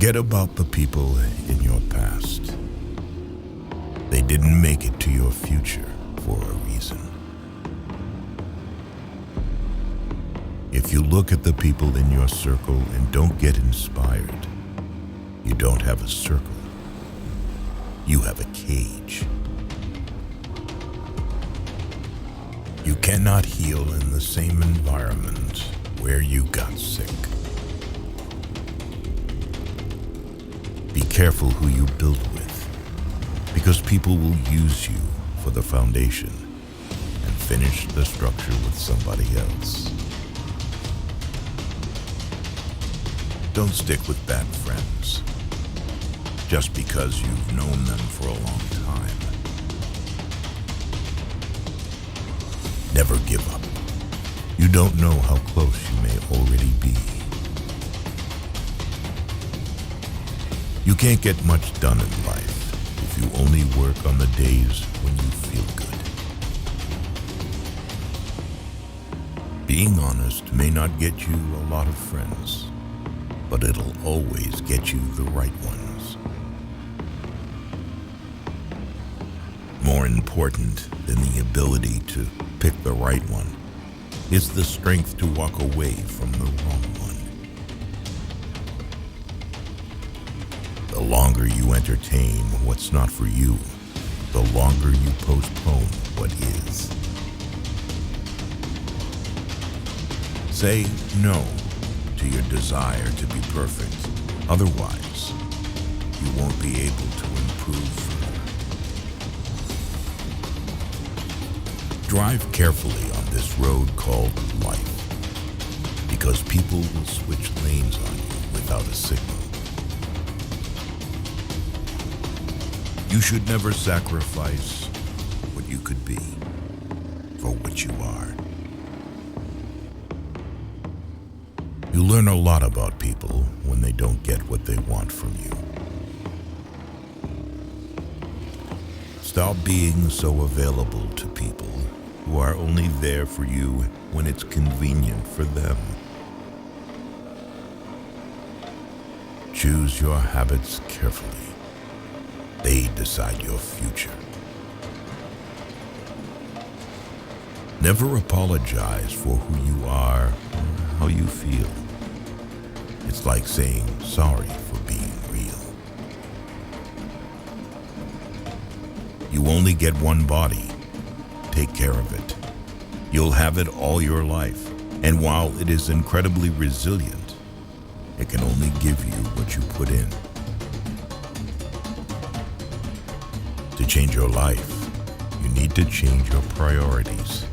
Forget about the people in your past. They didn't make it to your future for a reason. If you look at the people in your circle and don't get inspired, you don't have a circle. You have a cage. You cannot heal in the same environment where you got sick. Be careful who you build with, because people will use you for the foundation and finish the structure with somebody else. Don't stick with bad friends just because you've known them for a long time. Never give up. You don't know how close you may already be. You can't get much done in life if you only work on the days when you feel good. Being honest may not get you a lot of friends, but it'll always get you the right ones. More important than the ability to pick the right one is the strength to walk away from the wrong one. The longer you entertain what's not for you, the longer you postpone what is. Say no to your desire to be perfect. Otherwise, you won't be able to improve further. Drive carefully on this road called life, because people will switch lanes on you without a signal. You should never sacrifice what you could be for what you are. You learn a lot about people when they don't get what they want from you. Stop being so available to people who are only there for you when it's convenient for them. Choose your habits carefully. They decide your future. Never apologize for who you are or how you feel. It's like saying sorry for being real. You only get one body. Take care of it. You'll have it all your life. And while it is incredibly resilient, it can only give you what you put in. To change your life, you need to change your priorities.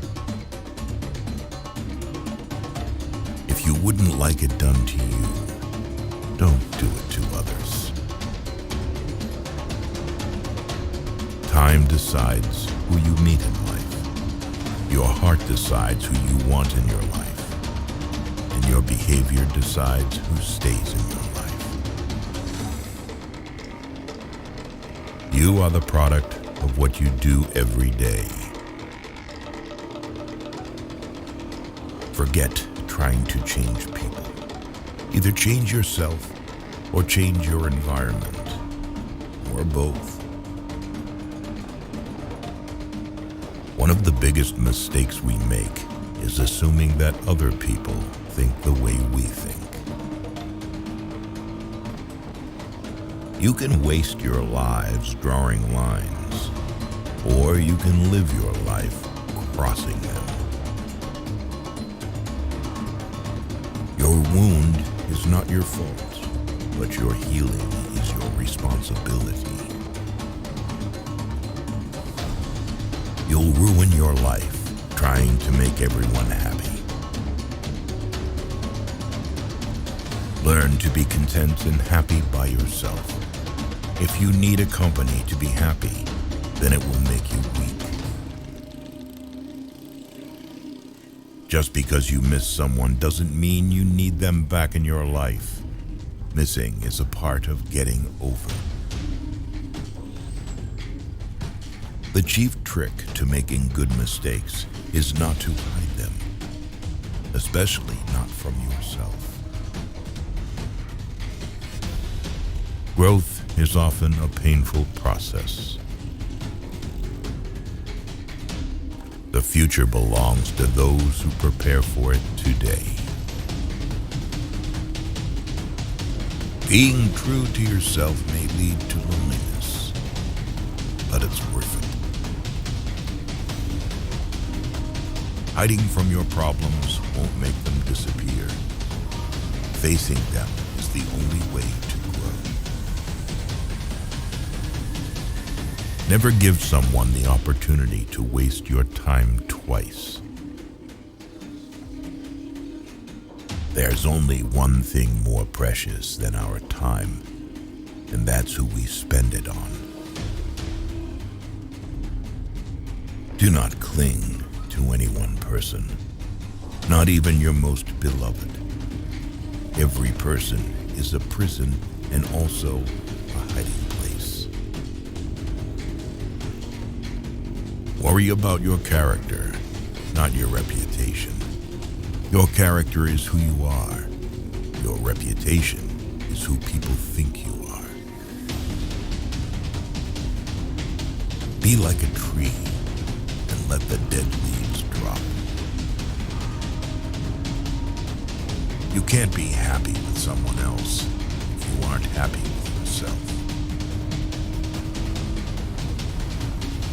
If you wouldn't like it done to you, don't do it to others. Time decides who you meet in life. Your heart decides who you want in your life. And your behavior decides who stays in your life. You are the product of what you do every day. Forget trying to change people. Either change yourself or change your environment, or both. One of the biggest mistakes we make is assuming that other people think the way we think. You can waste your lives drawing lines, or you can live your life crossing them. Your wound is not your fault, but your healing is your responsibility. You'll ruin your life trying to make everyone happy. Learn to be content and happy by yourself. If you need a company to be happy, then it will make you weak. Just because you miss someone doesn't mean you need them back in your life. Missing is a part of getting over. The chief trick to making good mistakes is not to hide them, especially not from yourself. Growth is often a painful process. The future belongs to those who prepare for it today. Being true to yourself may lead to loneliness, but it's worth it. Hiding from your problems won't make them disappear. Facing them is the only way to grow. Never give someone the opportunity to waste your time twice. There's only one thing more precious than our time, and that's who we spend it on. Do not cling to any one person, not even your most beloved. Every person is a prison and also a hiding place. Worry about your character, not your reputation. Your character is who you are. Your reputation is who people think you are. Be like a tree and let the dead leaves drop. You can't be happy with someone else if you aren't happy with yourself.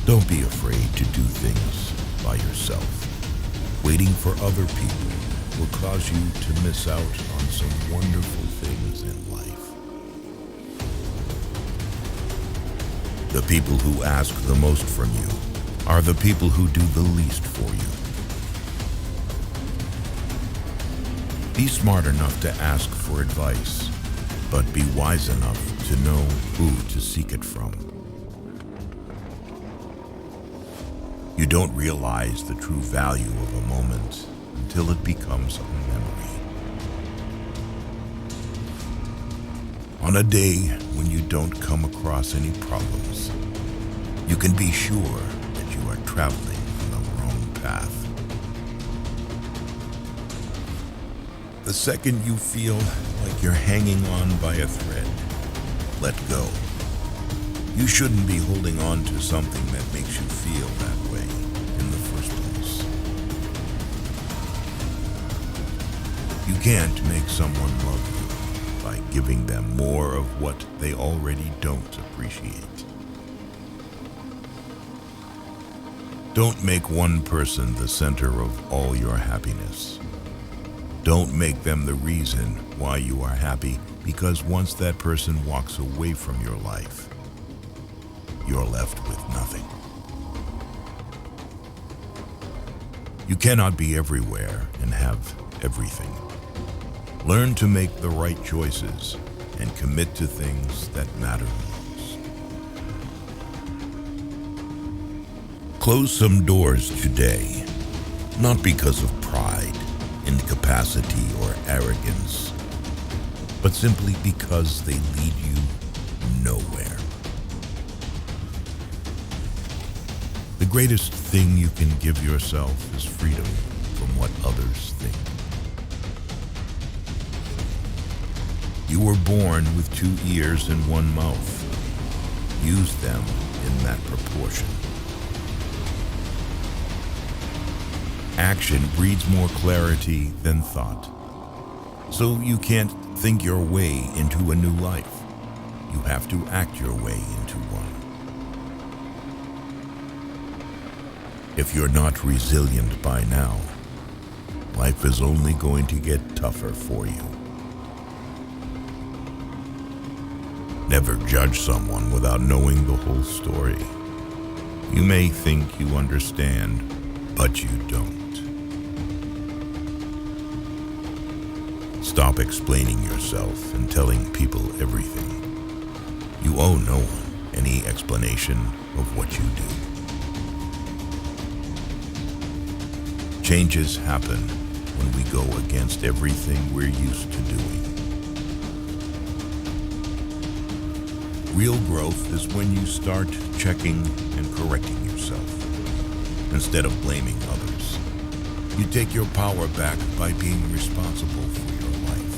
Don't be afraid to do things by yourself. Waiting for other people will cause you to miss out on some wonderful things in life. The people who ask the most from you are the people who do the least for you. Be smart enough to ask for advice, but be wise enough to know who to seek it from. You don't realize the true value of a moment until it becomes a memory. On a day when you don't come across any problems, you can be sure that you are traveling on the wrong path. The second you feel like you're hanging on by a thread, let go. You shouldn't be holding on to something that makes you feel that way in the first place. You can't make someone love you by giving them more of what they already don't appreciate. Don't make one person the center of all your happiness. Don't make them the reason why you are happy, because once that person walks away from your life, you're left with nothing. You cannot be everywhere and have everything. Learn to make the right choices and commit to things that matter most. Close some doors today, not because of pride, incapacity, or arrogance, but simply because they lead you nowhere. The greatest thing you can give yourself is freedom from what others think. You were born with 2 ears and 1 mouth. Use them in that proportion. Action breeds more clarity than thought. So you can't think your way into a new life. You have to act your way into one. If you're not resilient by now, life is only going to get tougher for you. Never judge someone without knowing the whole story. You may think you understand, but you don't. Stop explaining yourself and telling people everything. You owe no one any explanation of what you do. Changes happen when we go against everything we're used to doing. Real growth is when you start checking and correcting yourself instead of blaming others. You take your power back by being responsible for your life.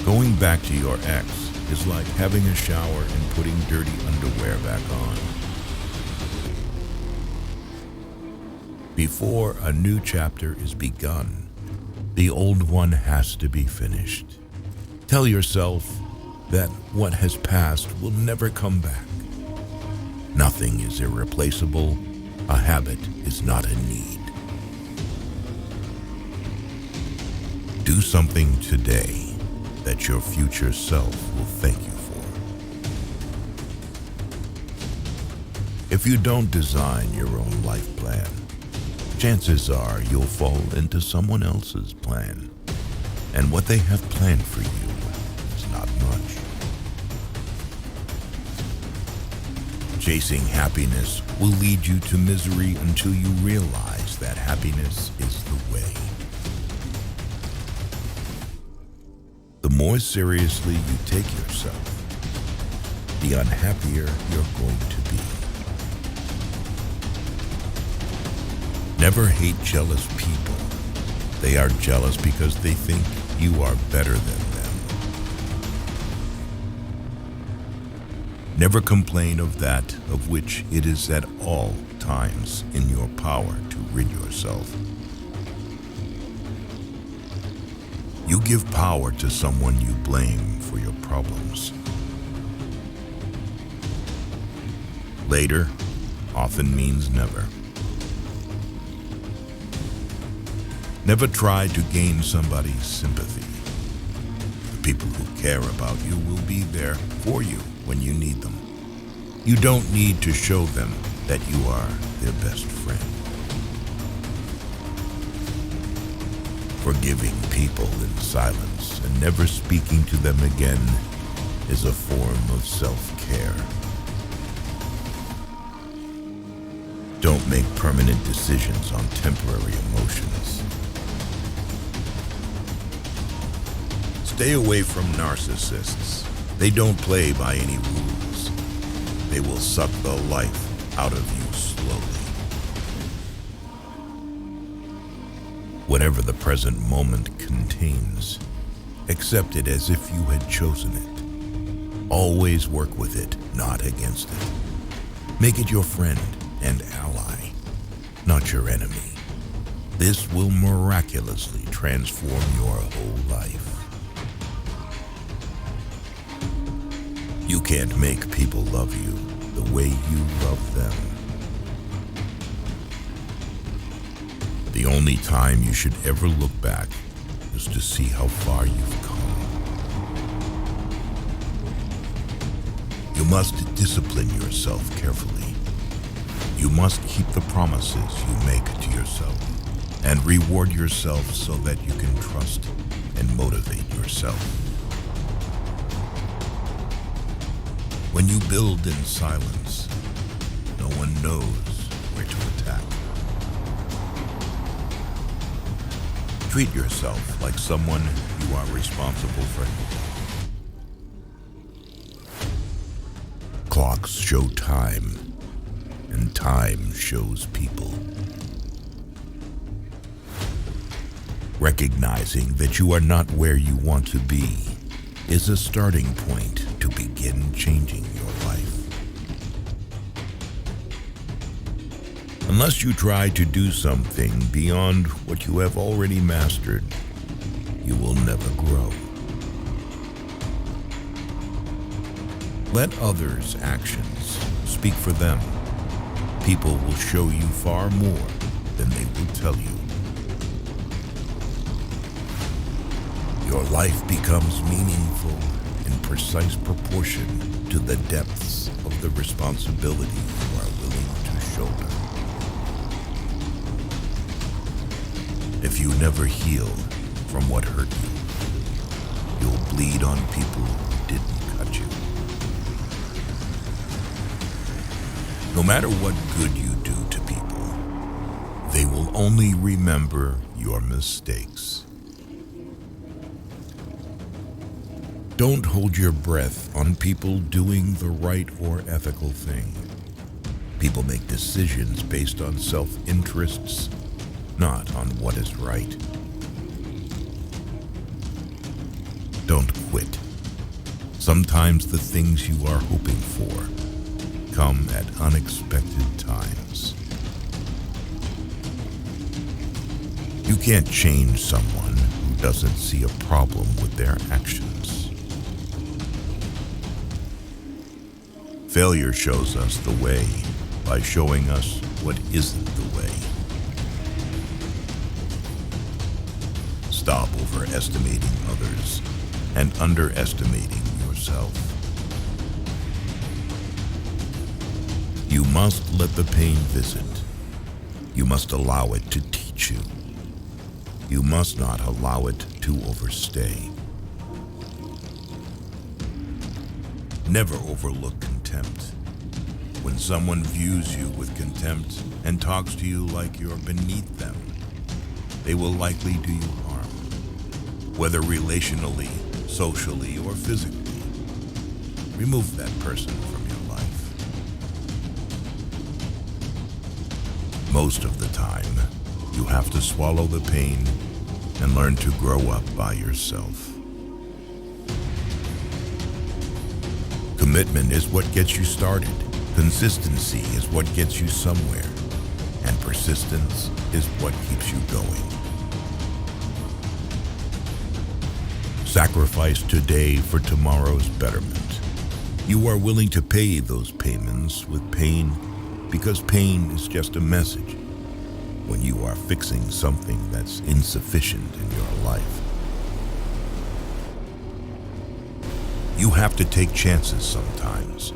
Going back to your ex is like having a shower and putting dirty underwear back on. Before a new chapter is begun, the old one has to be finished. Tell yourself that what has passed will never come back. Nothing is irreplaceable. A habit is not a need. Do something today that your future self will thank you for. If you don't design your own life plan, chances are you'll fall into someone else's plan, and what they have planned for you is not much. Chasing happiness will lead you to misery until you realize that happiness is the way. The more seriously you take yourself, the unhappier you're going to be. Never hate jealous people. They are jealous because they think you are better than them. Never complain of that of which it is at all times in your power to rid yourself. You give power to someone you blame for your problems. Later often means never. Never try to gain somebody's sympathy. The people who care about you will be there for you when you need them. You don't need to show them that you are their best friend. Forgiving people in silence and never speaking to them again is a form of self-care. Don't make permanent decisions on temporary emotions. Stay away from narcissists. They don't play by any rules. They will suck the life out of you slowly. Whatever the present moment contains, accept it as if you had chosen it. Always work with it, not against it. Make it your friend and ally, not your enemy. This will miraculously transform your whole life. You can't make people love you the way you love them. The only time you should ever look back is to see how far you've come. You must discipline yourself carefully. You must keep the promises you make to yourself and reward yourself so that you can trust and motivate yourself. When you build in silence, no one knows where to attack. Treat yourself like someone you are responsible for. Clocks show time, and time shows people. Recognizing that you are not where you want to be is a starting point to begin changing your life. Unless you try to do something beyond what you have already mastered, you will never grow. Let others' actions speak for them. People will show you far more than they will tell you. Your life becomes meaningful in precise proportion to the depths of the responsibility you are willing to shoulder. If you never heal from what hurt you, you'll bleed on people who didn't cut you. No matter what good you do to people, they will only remember your mistakes. Don't hold your breath on people doing the right or ethical thing. People make decisions based on self-interests, not on what is right. Don't quit. Sometimes the things you are hoping for come at unexpected times. You can't change someone who doesn't see a problem with their actions. Failure shows us the way by showing us what isn't the way. Stop overestimating others and underestimating yourself. You must let the pain visit. You must allow it to teach you. You must not allow it to overstay. Never overlook contempt. When someone views you with contempt and talks to you like you're beneath them, they will likely do you harm, whether relationally, socially, or physically. Remove that person from your life. Most of the time, you have to swallow the pain and learn to grow up by yourself. Commitment is what gets you started. Consistency is what gets you somewhere. And persistence is what keeps you going. Sacrifice today for tomorrow's betterment. You are willing to pay those payments with pain because pain is just a message when you are fixing something that's insufficient in your life. You have to take chances sometimes,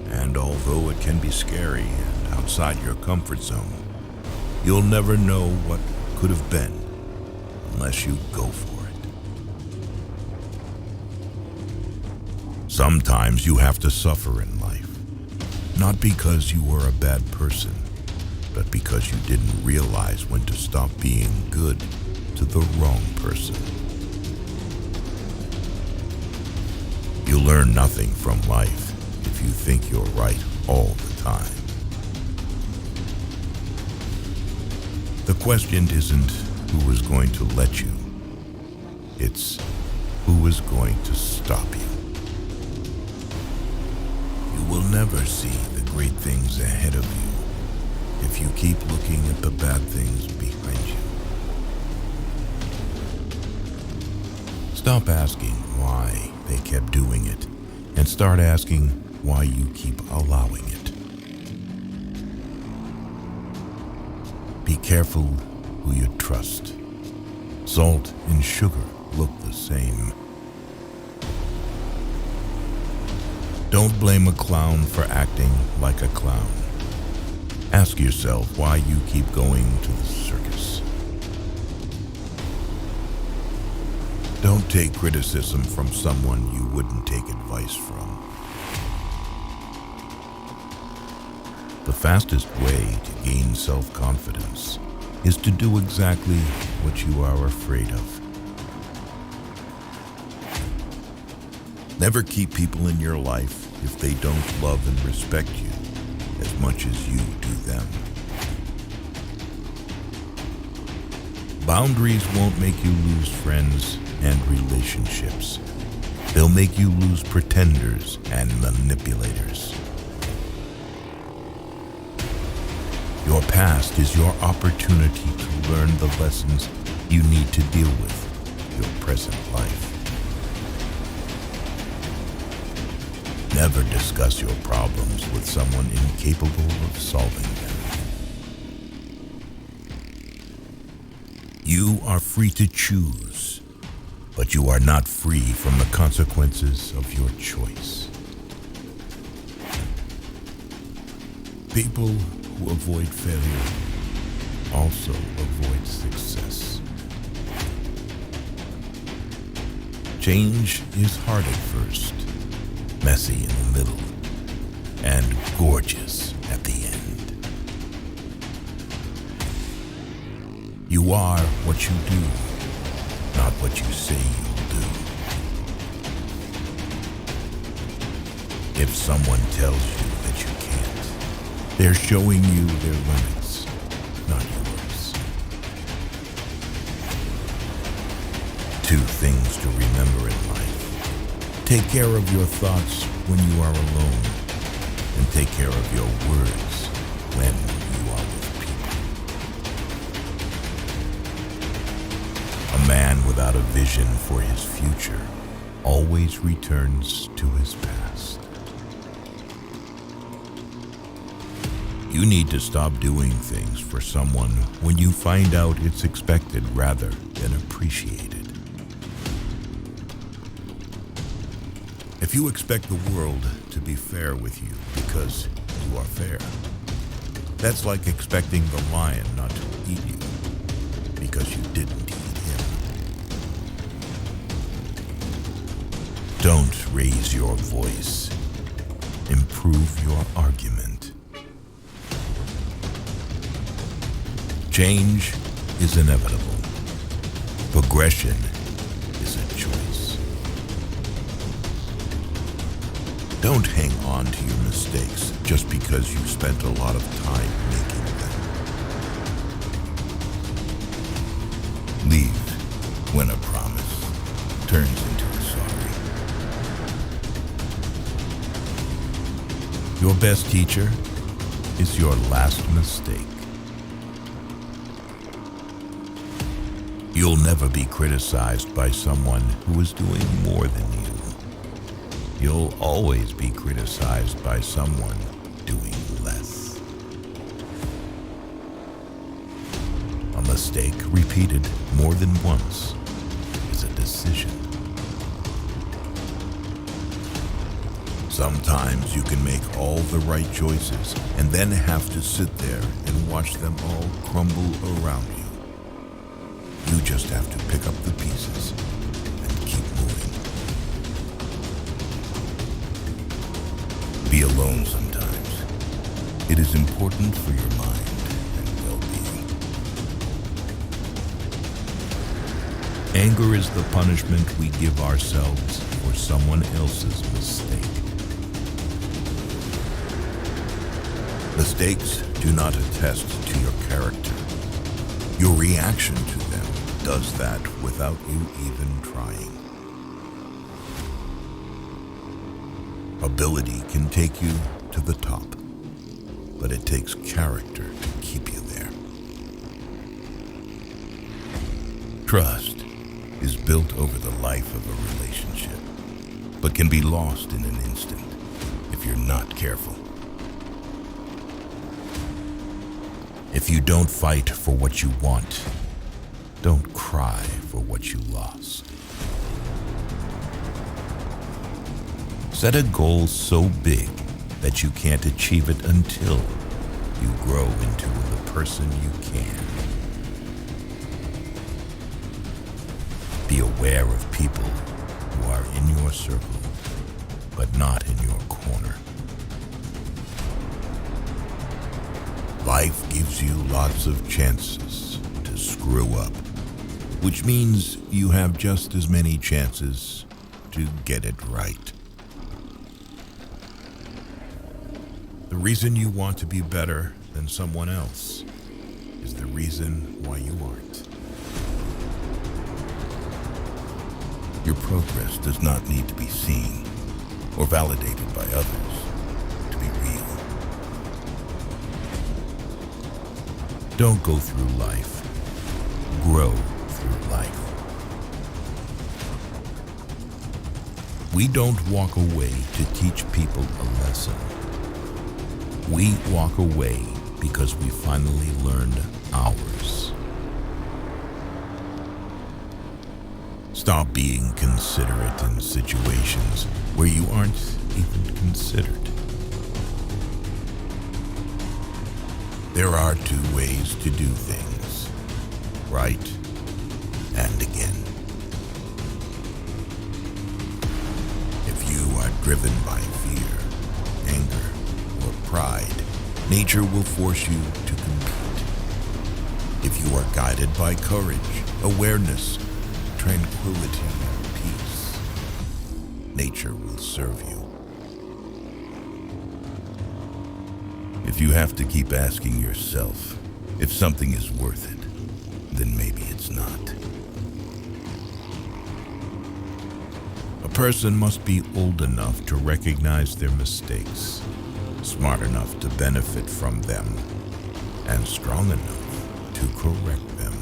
and although it can be scary and outside your comfort zone, you'll never know what could have been unless you go for it. Sometimes you have to suffer in life, not because you were a bad person, but because you didn't realize when to stop being good to the wrong person. You learn nothing from life if you think you're right all the time. The question isn't who is going to let you, it's who is going to stop you. You will never see the great things ahead of you if you keep looking at the bad things behind you. Stop asking why they kept doing it and start asking why you keep allowing it. Be careful who you trust. Salt and sugar look the same. Don't blame a clown for acting like a clown. Ask yourself why you keep going to the circus. Don't take criticism from someone you wouldn't take advice from. The fastest way to gain self-confidence is to do exactly what you are afraid of. Never keep people in your life if they don't love and respect you as much as you do them. Boundaries won't make you lose friends and relationships. They'll make you lose pretenders and manipulators. Your past is your opportunity to learn the lessons you need to deal with your present life. Never discuss your problems with someone incapable of solving them. You are free to choose, but you are not free from the consequences of your choice. People who avoid failure also avoid success. Change is hard at first, messy in the middle, and gorgeous at the end. You are what you do, not what you say you'll do. If someone tells you that you can't, they're showing you their limits, not yours. Two things to remember in life. Take care of your thoughts when you are alone, and take care of your words when you are with people. A man without a vision for his future always returns to his past. You need to stop doing things for someone when you find out it's expected rather than appreciated. If you expect the world to be fair with you because you are fair, that's like expecting the lion not to eat you because you didn't eat him. Don't raise your voice. Improve your argument. Change is inevitable. Progression is a choice. Don't hang on to your mistakes just because you spent a lot of time making them. Leave when a promise turns into a sorry. Your best teacher is your last mistake. You'll never be criticized by someone who is doing more than you. You'll always be criticized by someone doing less. A mistake repeated more than once is a decision. Sometimes you can make all the right choices and then have to sit there and watch them all crumble around you. You just have to pick up the pieces and keep moving. Be alone sometimes. It is important for your mind and well-being. Anger is the punishment we give ourselves for someone else's mistake. Mistakes do not attest to your character. Your reaction to them does that without you even trying. Ability can take you to the top, but it takes character to keep you there. Trust is built over the life of a relationship, but can be lost in an instant if you're not careful. If you don't fight for what you want, don't cry for what you lost. Set a goal so big that you can't achieve it until you grow into the person you can. Be aware of people who are in your circle, but not in your corner. Life gives you lots of chances to screw up, which means you have just as many chances to get it right. The reason you want to be better than someone else is the reason why you aren't. Your progress does not need to be seen or validated by others to be real. Don't go through life. Grow through life. We don't walk away to teach people a lesson. We walk away because we finally learned ours. Stop being considerate in situations where you aren't even considered. There are two ways to do things, right and again. If you are driven by fear, anger, or pride, nature will force you to compete. If you are guided by courage, awareness, tranquility, and peace, nature will serve you. If you have to keep asking yourself if something is worth it, then maybe it's not. A person must be old enough to recognize their mistakes, smart enough to benefit from them, and strong enough to correct them.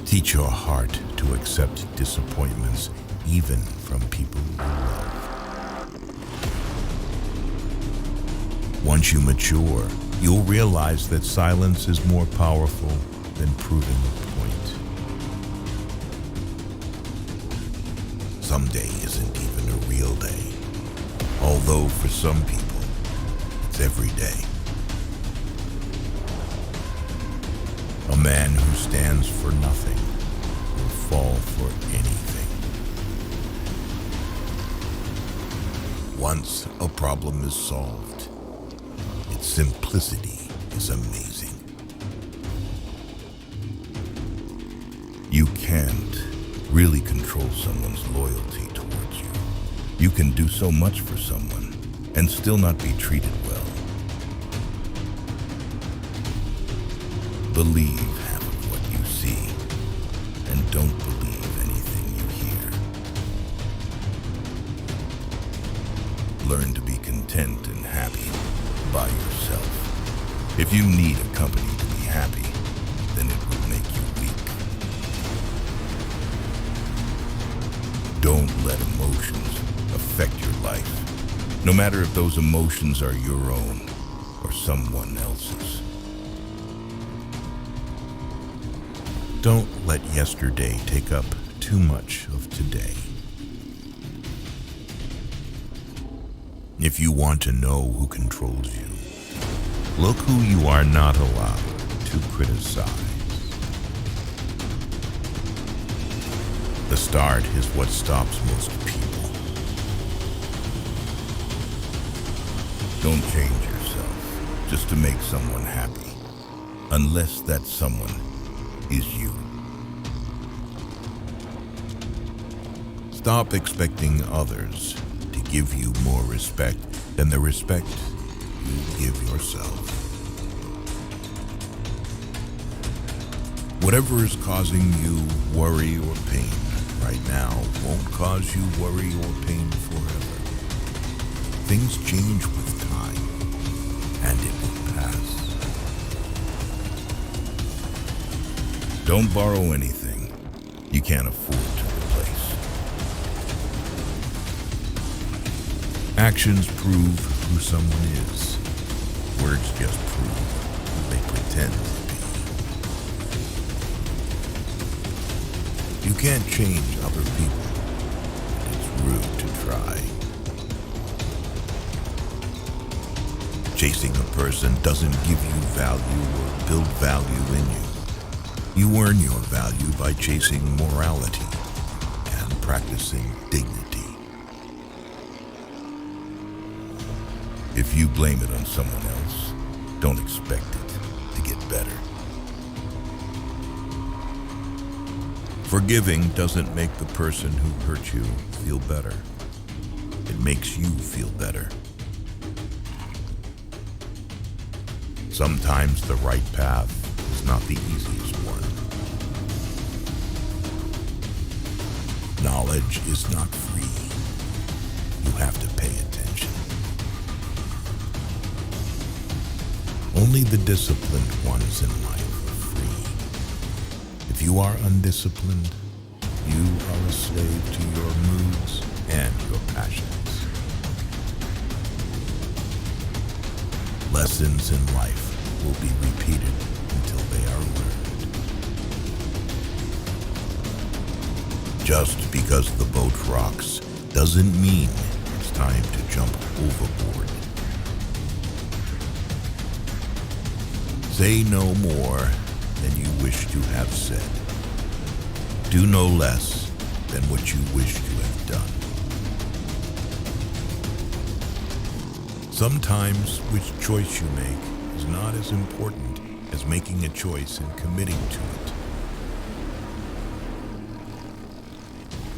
Teach your heart to accept disappointments, even from people you love. Once you mature, you'll realize that silence is more powerful than proving a point. Someday isn't even a real day, although for some people, it's every day. A man who stands for nothing will fall for anything. Once a problem is solved, its simplicity is amazing. You can't really control someone's loyalty towards you. You can do so much for someone and still not be treated well. Believe half of what you see and don't believe anything you hear. Learn to be content and happy by yourself. If you need a company to be happy, then it will make you weak. Don't let emotions affect your life, no matter if those emotions are your own or someone else's. Don't let yesterday take up too much of today. If you want to know who controls you, look who you are not allowed to criticize. The start is what stops most people. Don't change yourself just to make someone happy, unless that someone is you. Stop expecting others to give you more respect than the respect you give yourself. Whatever is causing you worry or pain right now won't cause you worry or pain forever. Things change with time, and it will pass. Don't borrow anything you can't afford to replace. Actions prove who someone is. Words just prove who they pretend to be. You can't change other people. It's rude to try. Chasing a person doesn't give you value or build value in you. You earn your value by chasing morality and practicing dignity. If you blame it on someone else, don't expect it to get better. Forgiving doesn't make the person who hurt you feel better. It makes you feel better. Sometimes the right path is not the easiest one. Knowledge is not free. You have to pay attention. Only the disciplined ones in life are free. If you are undisciplined, you are a slave to your moods and your passions. Lessons in life will be repeated until they are learned. Just because the boat rocks doesn't mean it's time to jump overboard. Say no more than you wish to have said. Do no less than what you wish to have done. Sometimes which choice you make is not as important as making a choice and committing to it.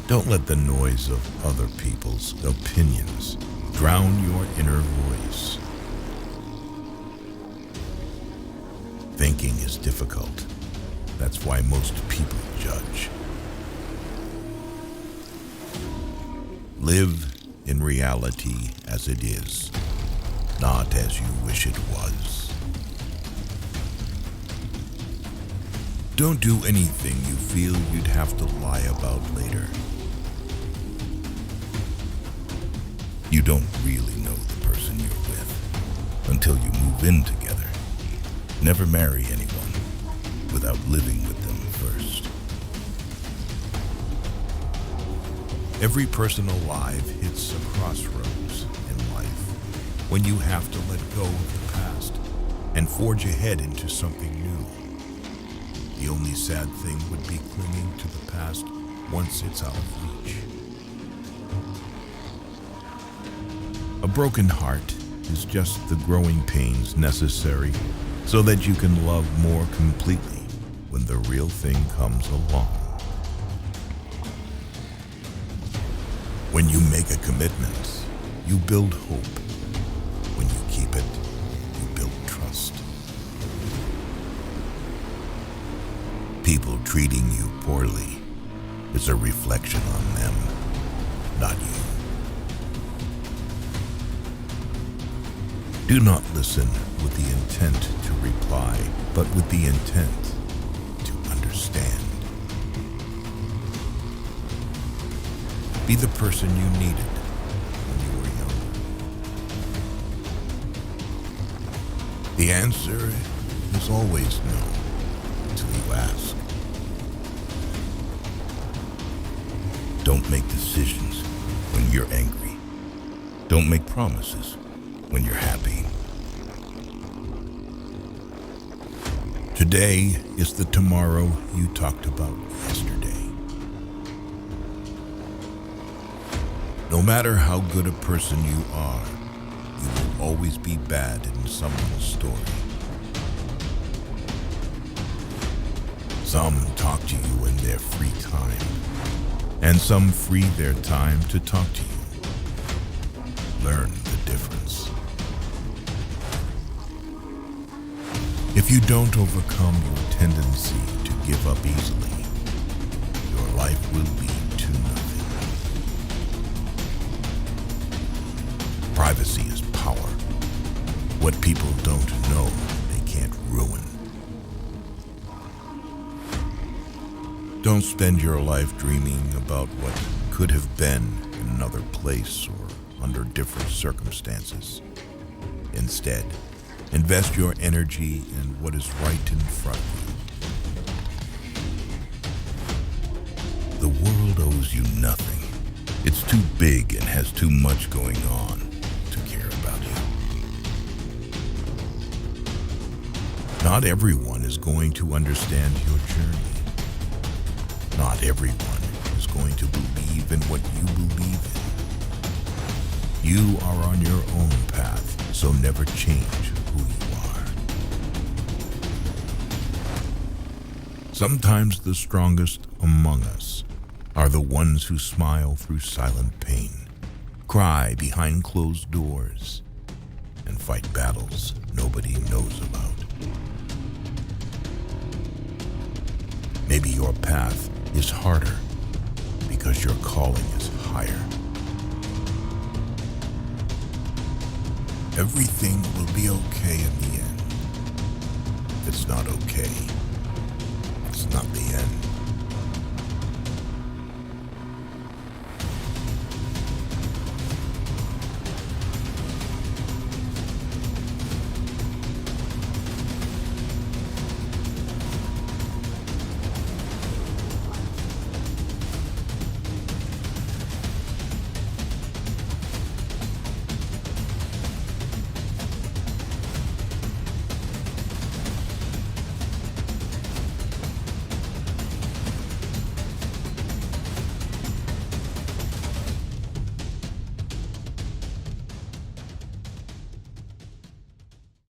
Don't let the noise of other people's opinions drown your inner voice. Thinking is difficult. That's why most people judge. Live in reality as it is, not as you wish it was. Don't do anything you feel you'd have to lie about later. You don't really know the person you're with until you move in together. Never marry anyone without living with them first. Every person alive hits a crossroads in life when you have to let go of the past and forge ahead into something new. The only sad thing would be clinging to the past once it's out of reach. A broken heart is just the growing pains necessary so that you can love more completely when the real thing comes along. When you make a commitment, you build hope. When you keep it, you build trust. People treating you poorly is a reflection on them, not you. Do not listen with the intent to reply, but with the intent to understand. Be the person you needed when you were young. The answer is always no until you ask. Don't make decisions when you're angry. Don't make promises when you're happy. Today is the tomorrow you talked about yesterday. No matter how good a person you are, you will always be bad in someone's story. Some talk to you in their free time, and some free their time to talk to you. Learn the difference. If you don't overcome your tendency to give up easily, your life will lead to nothing. Privacy is power. What people don't know, they can't ruin. Don't spend your life dreaming about what could have been in another place or under different circumstances. Instead, invest your energy in what is right in front of you. The world owes you nothing. It's too big and has too much going on to care about you. Not everyone is going to understand your journey. Not everyone is going to believe in what you believe in. You are on your own path, so never change who you are. Sometimes the strongest among us are the ones who smile through silent pain, cry behind closed doors, and fight battles nobody knows about. Maybe your path is harder because your calling is higher. Everything will be okay in the end. If it's not okay, it's not the end.